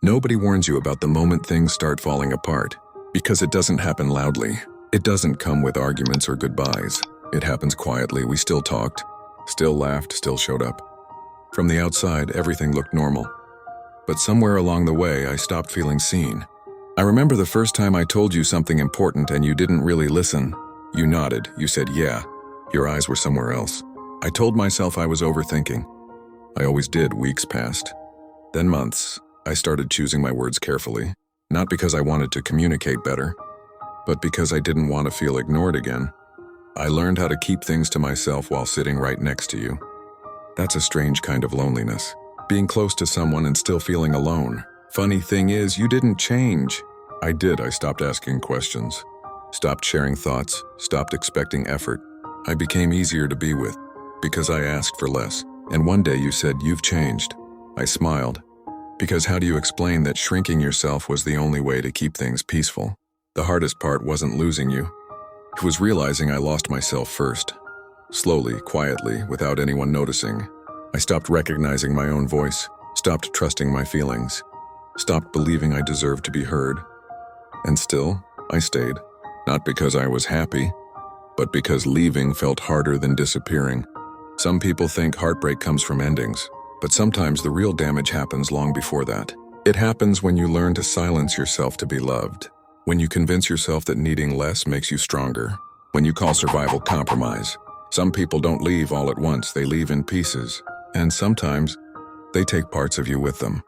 Nobody warns you about the moment things start falling apart, because it doesn't happen loudly. It doesn't come with arguments or goodbyes. It happens quietly. We still talked, still laughed, still showed up. From the outside, everything looked normal. But somewhere along the way, I stopped feeling seen. I remember the first time I told you something important and you didn't really listen. You nodded, you said yeah. Your eyes were somewhere else. I told myself I was overthinking. I always did. Weeks passed. Then months. I started choosing my words carefully. Not because I wanted to communicate better, but because I didn't want to feel ignored again. I learned how to keep things to myself while sitting right next to you. That's a strange kind of loneliness. Being close to someone and still feeling alone. Funny thing is, you didn't change. I did. I stopped asking questions. Stopped sharing thoughts. Stopped expecting effort. I became easier to be with because I asked for less. And one day you said, "You've changed." I smiled. Because how do you explain that shrinking yourself was the only way to keep things peaceful? The hardest part wasn't losing you. It was realizing I lost myself first. Slowly, quietly, without anyone noticing. I stopped recognizing my own voice, stopped trusting my feelings, stopped believing I deserved to be heard. And still, I stayed. Not because I was happy, but because leaving felt harder than disappearing. Some people think heartbreak comes from endings, but sometimes the real damage happens long before that. It happens when you learn to silence yourself to be loved. When you convince yourself that needing less makes you stronger. When you call survival compromise. Some people don't leave all at once, they leave in pieces. And sometimes, they take parts of you with them.